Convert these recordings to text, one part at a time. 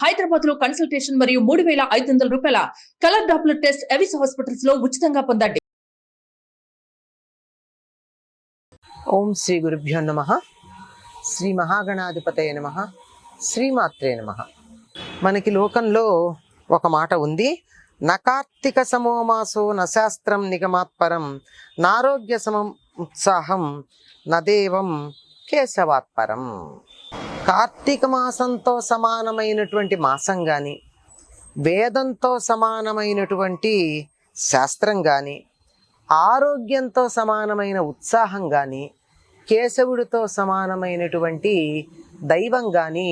హైదరాబాద్ లో కన్సల్టేషన్ మరియు 3,500 రూపాయల colour Doppler test Avis hospitals లో ఉచితంగా పొందండి. ఓం శ్రీ గురుభ్యో నమః. శ్రీ మహాగణాధిపతయ నమః. శ్రీమాత్రే నమః. మనకి లోకంలో ఒక మాట ఉంది, నకార్తిక సమోమాసో నశాస్త్రం నిగమాత్పరం నారోగ్య సమం ఉత్సాహం నదేవం కేశవాత్పరం. కార్తీక మాసంతో సమానమైనటువంటి మాసం కానీ, వేదంతో సమానమైనటువంటి శాస్త్రం కానీ, ఆరోగ్యంతో సమానమైన ఉత్సాహం కానీ, కేశవుడితో సమానమైనటువంటి దైవం కానీ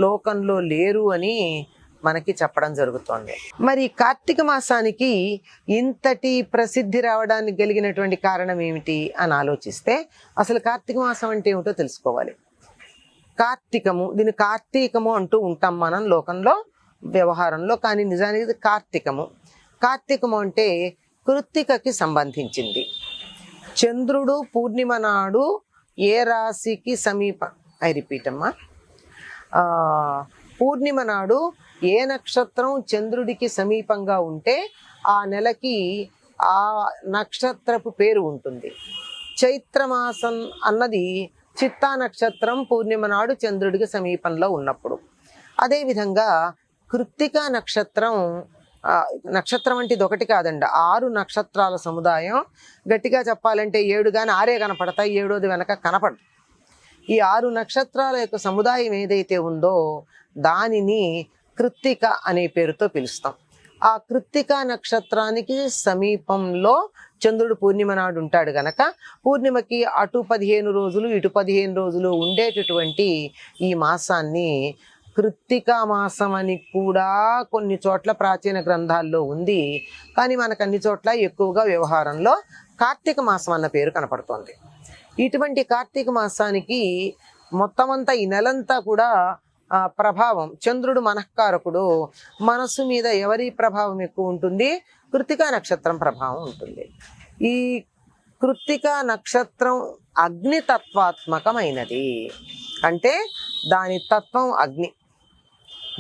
లోకంలో లేరు అని మనకి చెప్పడం జరుగుతోంది. మరి కార్తీక మాసానికి ఇంతటి ప్రసిద్ధి రావడానికి కలిగినటువంటి కారణం ఏమిటి అని ఆలోచిస్తే, అసలు కార్తీక మాసం అంటే ఏమిటో తెలుసుకోవాలి. కార్తీకము, దీన్ని కార్తీకము అంటూ ఉంటాం మనం లోకంలో వ్యవహారంలో, కానీ నిజానికి ఇది కార్తీకము. కార్తీకము అంటే కృత్తికకి సంబంధించింది. చంద్రుడు పూర్ణిమ నాడు ఏ రాశికి ఐ రిపీట్ అమ్మా, పూర్ణిమ నాడు ఏ నక్షత్రం చంద్రుడికి సమీపంగా ఉంటే ఆ నెలకి ఆ నక్షత్రపు పేరు ఉంటుంది. చైత్రమాసం అన్నది చిత్తా నక్షత్రం పూర్ణిమ నాడు చంద్రుడికి సమీపంలో ఉన్నప్పుడు. అదేవిధంగా కృత్తిక నక్షత్రం, నక్షత్రం అంటే ఇది ఒకటి కాదండి, 6 నక్షత్రాల సముదాయం. గట్టిగా చెప్పాలంటే 7 కానీ 6 కనపడతాయి, 7వది వెనక కనపడదు. ఈ 6 నక్షత్రాల యొక్క సముదాయం ఏదైతే ఉందో దానిని కృత్తిక అనే పేరుతో పిలుస్తాం. ఆ కృత్తిక నక్షత్రానికి సమీపంలో చంద్రుడు పూర్ణిమ నాడు ఉంటాడు గనక, పూర్ణిమకి అటు 15 రోజులు ఇటు 15 రోజులు ఉండేటటువంటి ఈ మాసాన్ని కృత్తిక మాసం అని కూడా కొన్ని చోట్ల ప్రాచీన గ్రంథాల్లో ఉంది. కానీ మనకు అన్ని చోట్ల ఎక్కువగా వ్యవహారంలో కార్తీక మాసం అన్న పేరు కనపడుతోంది. ఇటువంటి కార్తీక మాసానికి మొత్తం అంతా ఈ నెలంతా కూడా ప్రభావం, చంద్రుడు మనఃకారకుడు, మనస్సు మీద ఎవరి ప్రభావం ఎక్కువ ఉంటుంది? కృత్తికా నక్షత్రం ప్రభావం ఉంటుంది. ఈ కృత్తికా నక్షత్రం అగ్నితత్వాత్మకమైనది. అంటే దాని తత్వం అగ్ని,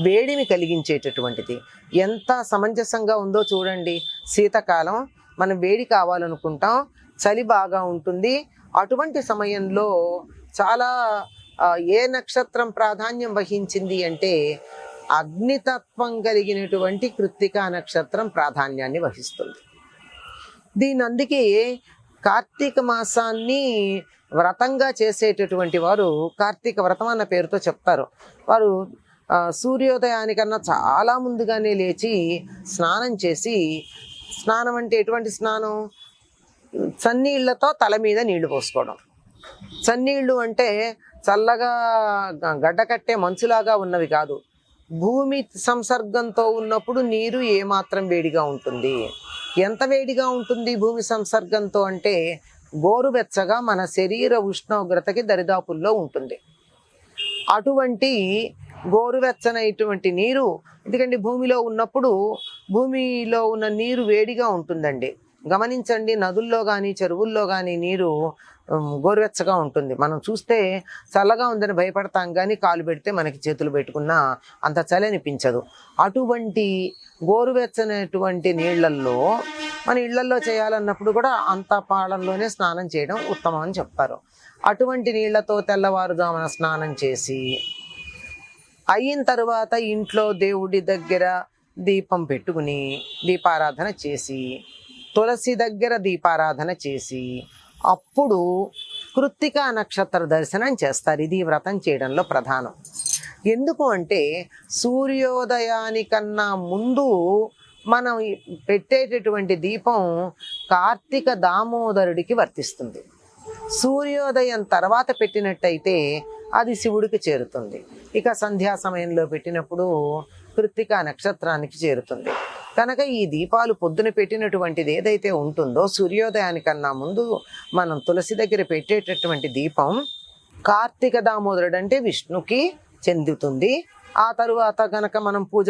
వేడిని కలిగించేటటువంటిది. ఎంత సమంజసంగా ఉందో చూడండి. శీతాకాలం మనం వేడి కావాలనుకుంటాం, చలి బాగా ఉంటుంది. అటువంటి సమయంలో చాలా ఏ నక్షత్రం ప్రాధాన్యం వహించింది అంటే అగ్నితత్వం కలిగినటువంటి కృత్తికా నక్షత్రం ప్రాధాన్యాన్ని వహిస్తుంది. అందుకే కార్తీక మాసాన్ని వ్రతంగా చేసేటటువంటి వారు కార్తీక వ్రతం అన్న పేరుతో చెప్తారు. వారు సూర్యోదయానికన్నా చాలా ముందుగానే లేచి స్నానం చేసి, స్నానం అంటే ఎటువంటి స్నానం? చన్నీళ్లతో తల మీద నీళ్లు పోసుకోవడం. చన్నీళ్లు అంటే చల్లగా గడ్డ కట్టే మంచులాగా ఉన్నవి కాదు. భూమి సంసర్గంతో ఉన్నప్పుడు నీరు ఏమాత్రం వేడిగా ఉంటుంది. ఎంత వేడిగా ఉంటుంది భూమి సంసర్గంతో అంటే గోరువెచ్చగా మన శరీర ఉష్ణోగ్రతకి దరిదాపుల్లో ఉంటుంది. అటువంటి గోరువెచ్చనటువంటి నీరు, ఎందుకంటే భూమిలో ఉన్నప్పుడు భూమిలో ఉన్న నీరు వేడిగా ఉంటుందండి. గమనించండి, నదుల్లో కానీ చెరువుల్లో కానీ నీరు గోరువెచ్చగా ఉంటుంది. మనం చూస్తే చల్లగా ఉందని భయపడతాం, కానీ కాలు పెడితే మనకి చేతులు పెట్టుకున్నా అంత చలి అనిపించదు. అటువంటి గోరువెచ్చనటువంటి నీళ్లల్లో మన ఇళ్లల్లో చేయాలన్నప్పుడు కూడా అంత పాళంలోనే స్నానం చేయడం ఉత్తమం అని చెప్తారు. అటువంటి నీళ్లతో తెల్లవారుజామున స్నానం చేసి అయిన తర్వాత ఇంట్లో దేవుడి దగ్గర దీపం పెట్టుకుని దీపారాధన చేసి, తులసి దగ్గర దీపారాధన చేసి అప్పుడు కృత్తికా నక్షత్ర దర్శనం చేస్తారు. ఇది వ్రతం చేయడంలో ప్రధానం. ఎందుకు అంటే సూర్యోదయానికన్నా ముందు మనం పెట్టేటటువంటి దీపం కార్తీక దామోదరుడికి వర్తిస్తుంది. సూర్యోదయం తర్వాత పెట్టినట్టయితే అది శివుడికి చేరుతుంది. ఇక సంధ్యా సమయంలో పెట్టినప్పుడు కృత్తికా నక్షత్రానికి చేరుతుంది. కనుక ఈ దీపాలు పొద్దున పెట్టినటువంటిది ఏదైతే ఉంటుందో సూర్యోదయానికన్నా ముందు మనం తులసి దగ్గర పెట్టేటటువంటి దీపం కార్తీక దామోదరుడు అంటే విష్ణుకి చెందుతుంది. ఆ తరువాత కనుక మనం పూజ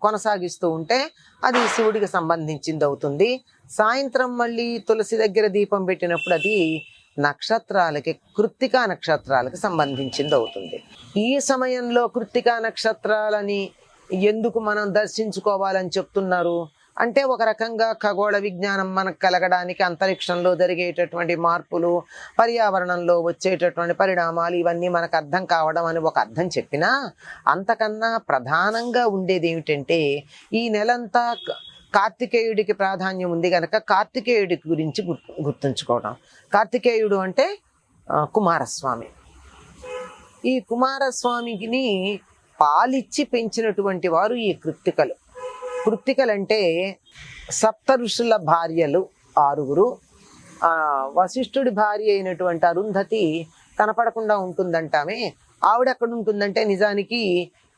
కొనసాగిస్తూ ఉంటే అది శివుడికి సంబంధించింది అవుతుంది. సాయంత్రం మళ్ళీ తులసి దగ్గర దీపం పెట్టినప్పుడు అది నక్షత్రాలకి, కృత్తికా నక్షత్రాలకి సంబంధించింది అవుతుంది. ఈ సమయంలో కృత్తికా నక్షత్రాలని ఎందుకు మనం దర్శించుకోవాలని చెప్తున్నారు అంటే, ఒక రకంగా ఖగోళ విజ్ఞానం మనకు కలగడానికి, అంతరిక్షంలో జరిగేటటువంటి మార్పులు, పర్యావరణంలో వచ్చేటటువంటి పరిణామాలు ఇవన్నీ మనకు అర్థం కావడం అని ఒక అర్థం చెప్పినా, అంతకన్నా ప్రధానంగా ఉండేది ఏమిటంటే, ఈ నెలంతా కార్తికేయుడికి ప్రాధాన్యం ఉంది కనుక కార్తికేయుడి గురించి గుర్తుంచుకోవడం. కార్తికేయుడు అంటే కుమారస్వామి. ఈ కుమారస్వామిని పాలిచ్చి పెంచినటువంటి వారు ఈ కృత్తికలు. కృత్తికలంటే సప్త ఋషుల భార్యలు 6. వశిష్ఠుడి భార్య అయినటువంటి అరుంధతి కనపడకుండా ఉంటుందంటామే. ఆవిడ ఎక్కడ ఉంటుందంటే, నిజానికి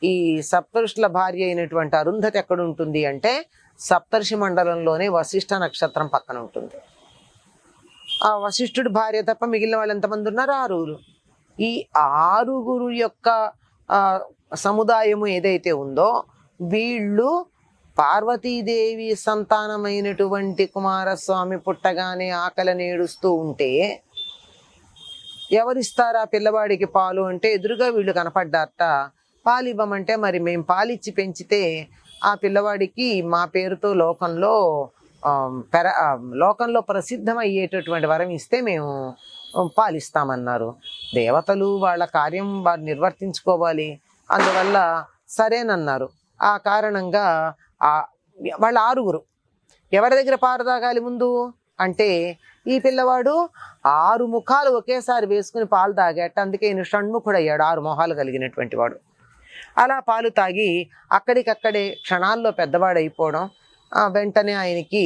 ఈ సప్తఋషుల భార్య అయినటువంటి అరుంధతి ఎక్కడ ఉంటుంది అంటే, సప్తర్షి మండలంలోనే వశిష్ఠ నక్షత్రం పక్కన ఉంటుంది. ఆ వశిష్ఠుడి భార్య తప్ప మిగిలిన వాళ్ళు ఎంతమంది ఉన్నారు? 6. ఈ 6 యొక్క సముదాయము ఏదైతే ఉందో, వీళ్ళు పార్వతీదేవి సంతానమైనటువంటి కుమారస్వామి పుట్టగానే ఆకలిని ఏడుస్తూ ఉంటే, ఎవరిస్తారా పిల్లవాడికి పాలు అంటే ఎదురుగా వీళ్ళు కనపడ్డారట. పాలు ఇవ్వమంటే, మరి మేము పాలిచ్చి పెంచితే ఆ పిల్లవాడికి మా పేరుతో లోకంలో ప్రసిద్ధమయ్యేటటువంటి వరం ఇస్తే మేము పాలిస్తామన్నారు. దేవతలు వాళ్ళ కార్యం వారు నిర్వర్తించుకోవాలి, అందువల్ల సరేనన్నారు. ఆ కారణంగా వాళ్ళ 6 ఎవరి దగ్గర పాలు తాగాలి ముందు అంటే, ఈ పిల్లవాడు 6 ముఖాలు ఒకేసారి వేసుకుని పాలు తాగేట. అందుకే ఈయన షణ్ముఖుడు అయ్యాడు, 6 మొహాలు కలిగినటువంటి వాడు. అలా పాలు తాగి అక్కడికక్కడే క్షణాల్లో పెద్దవాడైపోవడం. వెంటనే ఆయనకి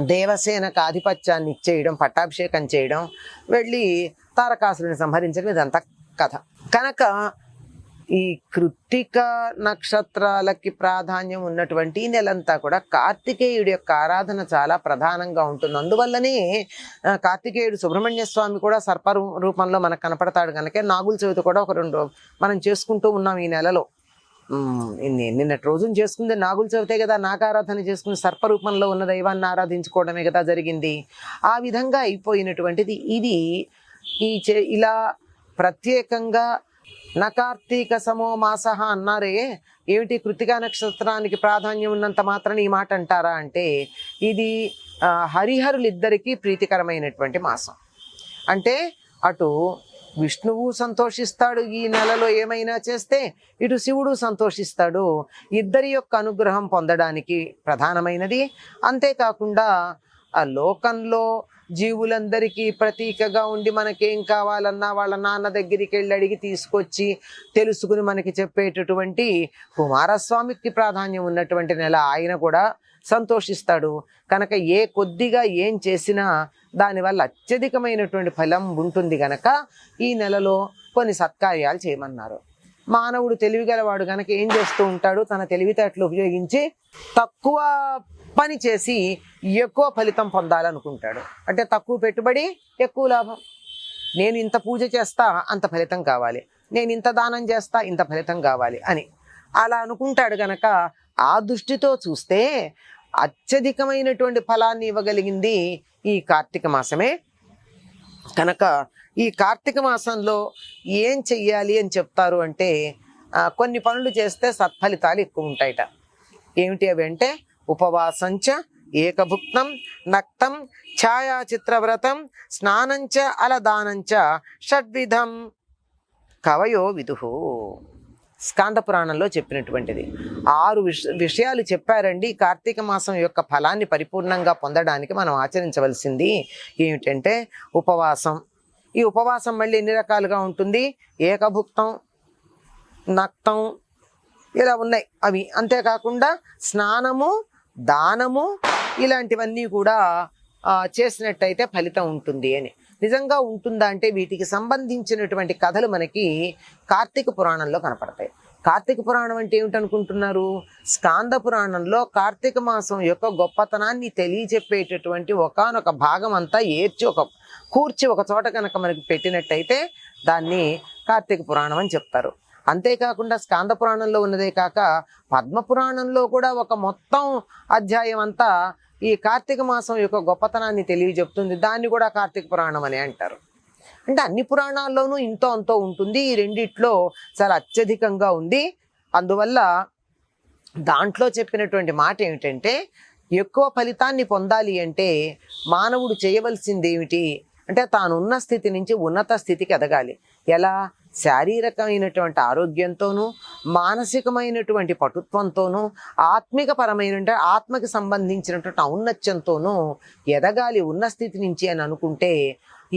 దేవసేనకు ఆధిపత్యాన్ని ఇచ్చేయడం, పట్టాభిషేకం చేయడం, వెళ్ళి తారకాసురుని సంహరించడం, ఇదంతా కథ. కనుక ఈ కృత్తిక నక్షత్రాలకి ప్రాధాన్యం ఉన్నటువంటి ఈ నెలంతా కూడా కార్తికేయుడి యొక్క ఆరాధన చాలా ప్రధానంగా ఉంటుంది. అందువల్లనే కార్తికేయుడు సుబ్రహ్మణ్య స్వామి కూడా సర్ప రూపంలో మనకు కనపడతాడు. కనుక నాగుల చవితి కూడా ఒక 2 మనం చేసుకుంటూ ఉన్నాం ఈ నెలలో. నిన్నటి రోజున చేసుకుంది నాగుల చవితే కదా. నాగారాధన చేసుకుని సర్పరూపంలో ఉన్న దైవాన్ని ఆరాధించుకోవడమే కదా జరిగింది. ఆ విధంగా అయిపోయినటువంటిది ఇది. ఇలా ప్రత్యేకంగా నకార్తీక సమో మాసః అన్నారే, ఏమిటి కృత్తికా నక్షత్రానికి ప్రాధాన్యం ఉన్నంత మాత్రం ఈ మాట అంటారా అంటే, ఇది హరిహరులిద్దరికీ ప్రీతికరమైనటువంటి మాసం. అంటే అటు విష్ణువు సంతోషిస్తాడు ఈ నెలలో ఏమైనా చేస్తే, ఇటు శివుడు సంతోషిస్తాడు. ఇద్దరి యొక్క అనుగ్రహం పొందడానికి ప్రధానమైనది. అంతేకాకుండా ఆ లోకంలో జీవులందరికీ ప్రతీకగా ఉండి మనకేం కావాలన్నా వాళ్ళ నాన్న దగ్గరికి వెళ్ళి అడిగి తీసుకొచ్చి తెలుసుకుని మనకి చెప్పేటటువంటి కుమారస్వామికి ప్రాధాన్యం ఉన్నటువంటి నెల. ఆయన కూడా సంతోషిస్తాడు కనుక కొద్దిగా ఏం చేసినా దానివల్ల అత్యధికమైనటువంటి ఫలం ఉంటుంది గనక ఈ నెలలో కొన్ని సత్కార్యాలు చేయమన్నారు. మానవుడు తెలివిగలవాడు గనక ఏం చేస్తూ ఉంటాడు, తన తెలివితేటలు ఉపయోగించి తక్కువ పని చేసి ఎక్కువ ఫలితం పొందాలనుకుంటాడు. అంటే తక్కువ పెట్టుబడి ఎక్కువ లాభం. నేను ఇంత పూజ చేస్తా అంత ఫలితం కావాలి, నేను ఇంత దానం చేస్తా ఇంత ఫలితం కావాలి అని అలా అనుకుంటాడు గనక ఆ దృష్టితో చూస్తే అత్యధికమైనటువంటి ఫలాన్ని ఇవ్వగలిగింది ఈ కార్తీక మాసమే. కనుక ఈ కార్తీక మాసంలో ఏం చెయ్యాలి అని చెప్తారు అంటే, కొన్ని పనులు చేస్తే సత్ఫలితాలు ఎక్కువ ఉంటాయట. ఏమిటి అవి అంటే, ఉపవాసంచ ఏకభుక్తం నక్తం ఛాయాచిత్రవ్రతం స్నానంచ అలదానంచ షడ్విధం కవయో విదుహు. స్కాంద పురాణంలో చెప్పినటువంటిది 6 విషయాలు చెప్పారండి. కార్తీక మాసం యొక్క ఫలాన్ని పరిపూర్ణంగా పొందడానికి మనం ఆచరించవలసింది ఏమిటంటే ఉపవాసం. ఈ ఉపవాసం మళ్ళీ ఎన్ని రకాలుగా ఉంటుంది, ఏకభుక్తం నక్తం ఇలా ఉన్నాయి అవి. అంతేకాకుండా స్నానము దానము ఇలాంటివన్నీ కూడా చేసినట్టయితే ఫలితం ఉంటుంది అని. నిజంగా ఉంటుందా అంటే వీటికి సంబంధించినటువంటి కథలు మనకి కార్తీక పురాణంలో కనపడతాయి. కార్తీక పురాణం అంటే ఏమిటనుకుంటున్నారు, స్కాంద పురాణంలో కార్తీక మాసం యొక్క గొప్పతనాన్ని తెలియచెప్పేటటువంటి ఒకానొక భాగం అంతా కూర్చి ఒక చోట కనుక మనకి పెట్టినట్టయితే దాన్ని కార్తీక పురాణం అని చెప్తారు. అంతేకాకుండా స్కాంద పురాణంలో ఉన్నదే కాక పద్మ పురాణంలో కూడా ఒక మొత్తం అధ్యాయం అంతా ఈ కార్తీక మాసం యొక్క గొప్పతనాన్ని తెలియజెప్తుంది. దాన్ని కూడా కార్తీక పురాణం అని అంటారు. అంటే అన్ని పురాణాల్లోనూ ఇంతో అంతో ఉంటుంది, ఈ రెండిట్లో చాలా అత్యధికంగా ఉంది. అందువల్ల దాంట్లో చెప్పినటువంటి మాట ఏమిటంటే, ఎక్కువ ఫలితాన్ని పొందాలి అంటే మానవుడు చేయవలసింది ఏమిటి అంటే, తానున్న స్థితి నుంచి ఉన్నత స్థితికి ఎదగాలి. ఎలా? శారీరకమైనటువంటి ఆరోగ్యంతోనూ, మానసికమైనటువంటి పటుత్వంతోనూ, ఆత్మకి సంబంధించినటువంటి ఔన్నత్యంతోనూ ఎదగాలి ఉన్న స్థితి నుంచి అని అనుకుంటే,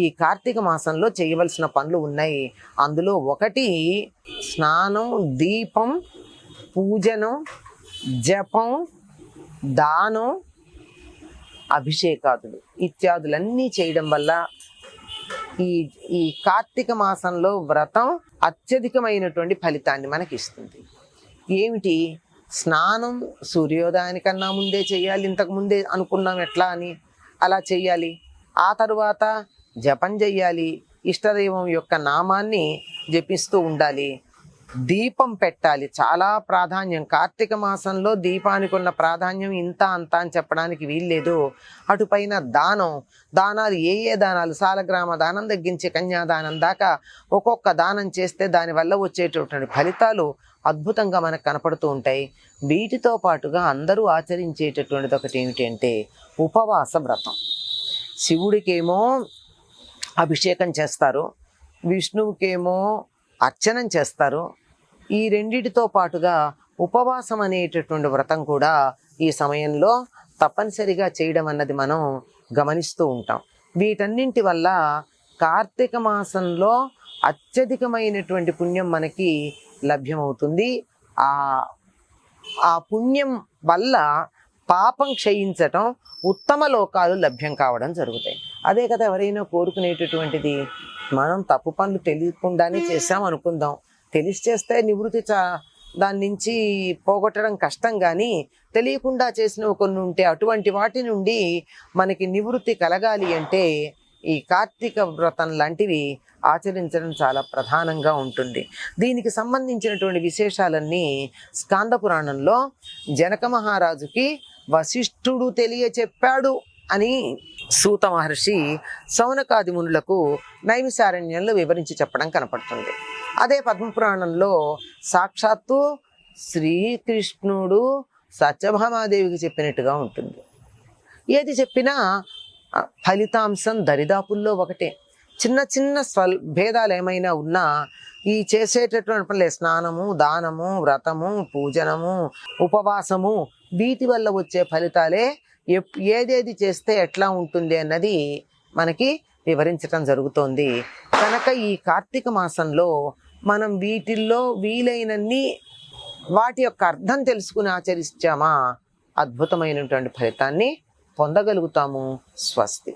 ఈ కార్తీక మాసంలో చేయవలసిన పనులు ఉన్నాయి. అందులో ఒకటి స్నానం, దీపం, పూజనం, జపం, దానం, అభిషేకాదులు ఇత్యాదులన్నీ చేయడం వల్ల ఈ కార్తీక మాసంలో వ్రతం అత్యధికమైనటువంటి ఫలితాన్ని మనకి ఇస్తుంది. ఏమిటి? స్నానం సూర్యోదయానికన్నా ముందే చేయాలి. ఇంతకు ముందే అనుకున్నాం ఎట్లా అని, అలా చెయ్యాలి. ఆ తరువాత జపం చెయ్యాలి, ఇష్టదైవం యొక్క నామాన్ని జపిస్తూ ఉండాలి. దీపం పెట్టాలి, చాలా ప్రాధాన్యం. కార్తీక మాసంలో దీపానికి ఉన్న ప్రాధాన్యం ఇంత అంత అని చెప్పడానికి వీల్లేదు. అటుపైన దానాలు ఏ దానాలు, సాలగ్రామ దానం తగ్గించి కన్యాదానం దాకా ఒక్కొక్క దానం చేస్తే దానివల్ల వచ్చేటటువంటి ఫలితాలు అద్భుతంగా మనకు కనపడుతూ ఉంటాయి. వీటితో పాటుగా అందరూ ఆచరించేటటువంటిది ఒకటి ఏమిటంటే ఉపవాస వ్రతం. శివుడికేమో అభిషేకం చేస్తారు, విష్ణువుకేమో అర్చనం చేస్తారు. ఈ రెండిటితో పాటుగా ఉపవాసం అనేటటువంటి వ్రతం కూడా ఈ సమయంలో తప్పనిసరిగా చేయడం అన్నది మనం గమనిస్తూ ఉంటాం. వీటన్నింటి వల్ల కార్తీక మాసంలో అత్యధికమైనటువంటి పుణ్యం మనకి లభ్యమవుతుంది. ఆ పుణ్యం వల్ల పాపం క్షయించటం, ఉత్తమ లోకాలు లభ్యం కావడం జరుగుతాయి. అదే కదా ఎవరైనా కోరుకునేటటువంటిది. మనం తప్పు పనులు తెలియకుండానే చేసాం అనుకుందాం, తెలిసి చేస్తే నివృత్తి దాని నుంచి పోగొట్టడం కష్టం. కానీ తెలియకుండా చేసినవి కొన్ని ఉంటే అటువంటి వాటి నుండి మనకి నివృత్తి కలగాలి అంటే ఈ కార్తీక వ్రతం లాంటివి ఆచరించడం చాలా ప్రధానంగా ఉంటుంది. దీనికి సంబంధించినటువంటి విశేషాలన్నీ స్కాంద పురాణంలో జనక మహారాజుకి వశిష్ఠుడు తెలియచెప్పాడు అని సూత మహర్షి సౌనకాది మునులకు నైమిసారణ్యంలో వివరించి చెప్పడం కనపడుతుంది. అదే పద్మపురాణంలో సాక్షాత్తు శ్రీకృష్ణుడు సత్యభామాదేవికి చెప్పినట్టుగా ఉంటుంది. ఏది చెప్పినా ఫలితాంశం దరిదాపుల్లో ఒకటే. చిన్న చిన్న భేదాలు ఏమైనా ఉన్నా ఈ చేసేటటువంటి పనులే, స్నానము, దానము, వ్రతము, పూజనము, ఉపవాసము, వీటి వల్ల వచ్చే ఫలితాలే ఏదేది చేస్తే ఎట్లా ఉంటుంది అన్నది మనకి వివరించటం జరుగుతోంది. కనుక ఈ కార్తీక మాసంలో మనం వీటిల్లో వీలైనన్ని వాటి యొక్క అర్థం తెలుసుకుని ఆచరించామా అద్భుతమైనటువంటి ఫలితాన్ని పొందగలుగుతాము. స్వస్తి.